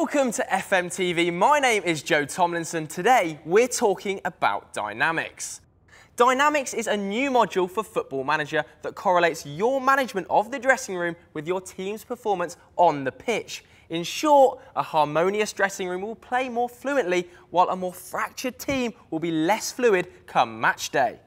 Welcome to FMTV. My name is Joe Tomlinson. Today we're talking about Dynamics. Dynamics is a new module for Football Manager that correlates your management of the dressing room with your team's performance on the pitch. In short, a harmonious dressing room will play more fluently, while a more fractured team will be less fluid come match day.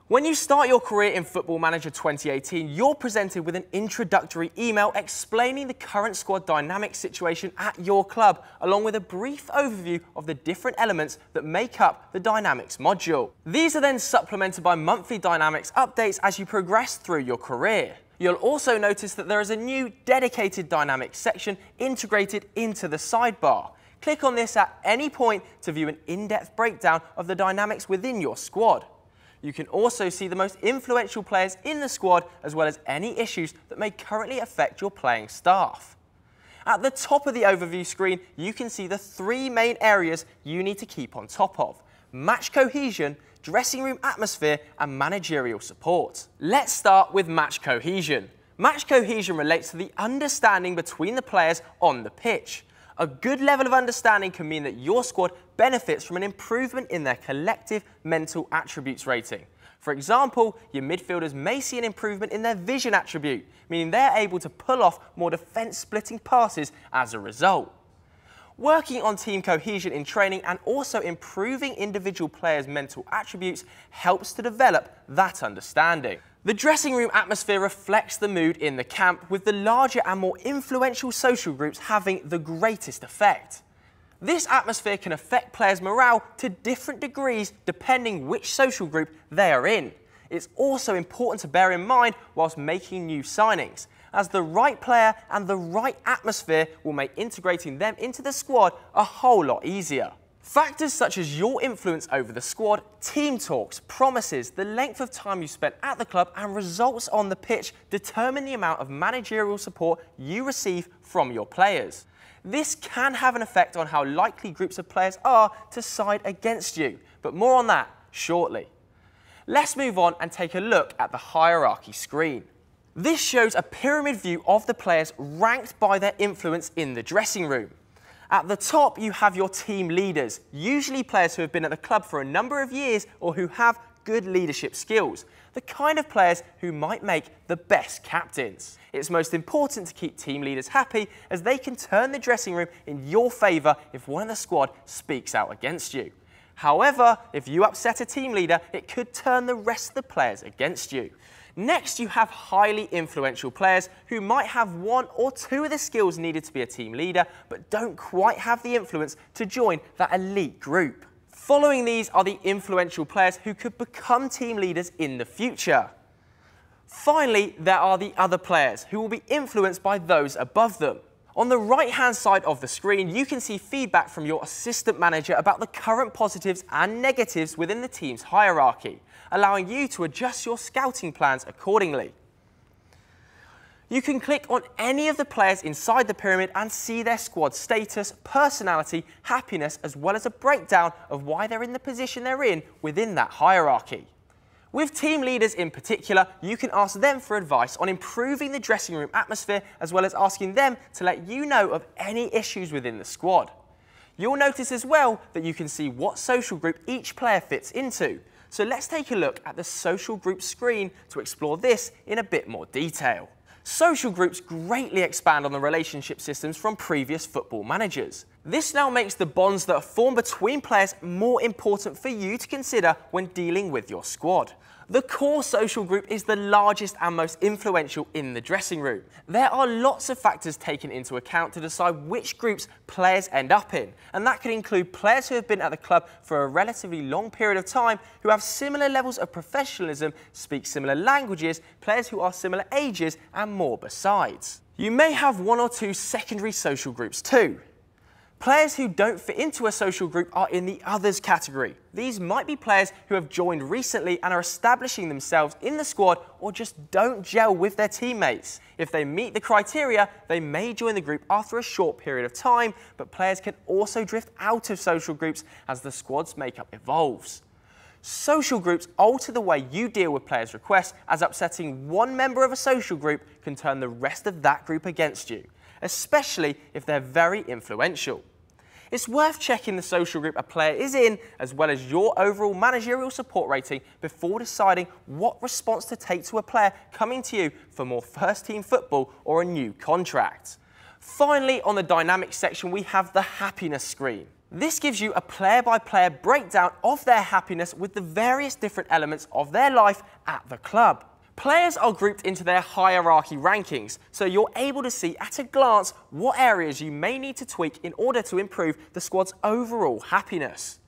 When you start your career in Football Manager 2018, you're presented with an introductory email explaining the current squad dynamics situation at your club, along with a brief overview of the different elements that make up the Dynamics module. These are then supplemented by monthly Dynamics updates as you progress through your career. You'll also notice that there is a new dedicated Dynamics section integrated into the sidebar. Click on this at any point to view an in-depth breakdown of the dynamics within your squad. You can also see the most influential players in the squad, as well as any issues that may currently affect your playing staff. At the top of the overview screen, you can see the three main areas you need to keep on top of: match cohesion, dressing room atmosphere, and managerial support. Let's start with match cohesion. Match cohesion relates to the understanding between the players on the pitch. A good level of understanding can mean that your squad benefits from an improvement in their collective mental attributes rating. For example, your midfielders may see an improvement in their vision attribute, meaning they're able to pull off more defence-splitting passes as a result. Working on team cohesion in training and also improving individual players' mental attributes helps to develop that understanding. The dressing room atmosphere reflects the mood in the camp, with the larger and more influential social groups having the greatest effect. This atmosphere can affect players' morale to different degrees depending which social group they are in. It's also important to bear in mind whilst making new signings, as the right player and the right atmosphere will make integrating them into the squad a whole lot easier. Factors such as your influence over the squad, team talks, promises, the length of time you spent at the club, and results on the pitch determine the amount of managerial support you receive from your players. This can have an effect on how likely groups of players are to side against you, but more on that shortly. Let's move on and take a look at the hierarchy screen. This shows a pyramid view of the players ranked by their influence in the dressing room. At the top, you have your team leaders, usually players who have been at the club for a number of years or who have good leadership skills, the kind of players who might make the best captains. It's most important to keep team leaders happy, as they can turn the dressing room in your favour if one of the squad speaks out against you. However, if you upset a team leader, it could turn the rest of the players against you. Next, you have highly influential players who might have one or two of the skills needed to be a team leader, but don't quite have the influence to join that elite group. Following these are the influential players who could become team leaders in the future. Finally, there are the other players who will be influenced by those above them. On the right-hand side of the screen, you can see feedback from your assistant manager about the current positives and negatives within the team's hierarchy, allowing you to adjust your scouting plans accordingly. You can click on any of the players inside the pyramid and see their squad status, personality, happiness, as well as a breakdown of why they're in the position they're in within that hierarchy. With team leaders in particular, you can ask them for advice on improving the dressing room atmosphere, as well as asking them to let you know of any issues within the squad. You'll notice as well that you can see what social group each player fits into. So let's take a look at the social group screen to explore this in a bit more detail. Social groups greatly expand on the relationship systems from previous football managers. This now makes the bonds that are formed between players more important for you to consider when dealing with your squad. The core social group is the largest and most influential in the dressing room. There are lots of factors taken into account to decide which groups players end up in, and that could include players who have been at the club for a relatively long period of time, who have similar levels of professionalism, speak similar languages, players who are similar ages, and more besides. You may have one or two secondary social groups too. Players who don't fit into a social group are in the others category. These might be players who have joined recently and are establishing themselves in the squad, or just don't gel with their teammates. If they meet the criteria, they may join the group after a short period of time, but players can also drift out of social groups as the squad's makeup evolves. Social groups alter the way you deal with players' requests, as upsetting one member of a social group can turn the rest of that group against you. especially if they're very influential. It's worth checking the social group a player is in, as well as your overall managerial support rating before deciding what response to take to a player coming to you for more first-team football or a new contract. Finally, on the dynamics section, we have the happiness screen. This gives you a player-by-player breakdown of their happiness with the various different elements of their life at the club. Players are grouped into their hierarchy rankings, so you're able to see at a glance what areas you may need to tweak in order to improve the squad's overall happiness.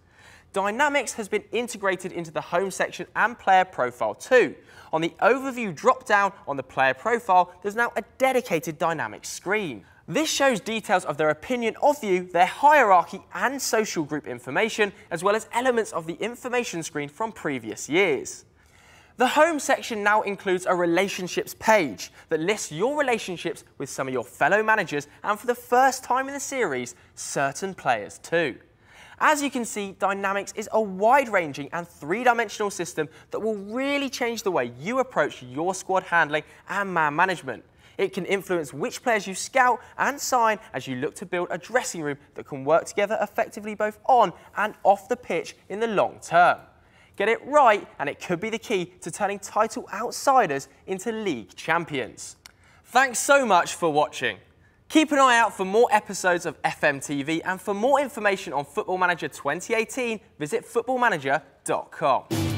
Dynamics has been integrated into the home section and player profile too. On the overview drop-down on the player profile, there's now a dedicated dynamics screen. This shows details of their opinion of you, their hierarchy and social group information, as well as elements of the information screen from previous years. The home section now includes a relationships page that lists your relationships with some of your fellow managers and, for the first time in the series, certain players too. As you can see, Dynamics is a wide-ranging and three-dimensional system that will really change the way you approach your squad handling and man management. It can influence which players you scout and sign as you look to build a dressing room that can work together effectively both on and off the pitch in the long term. Get it right and it could be the key to turning title outsiders into league champions. Thanks so much for watching. Keep an eye out for more episodes of FMTV, and for more information on Football Manager 2018, visit footballmanager.com.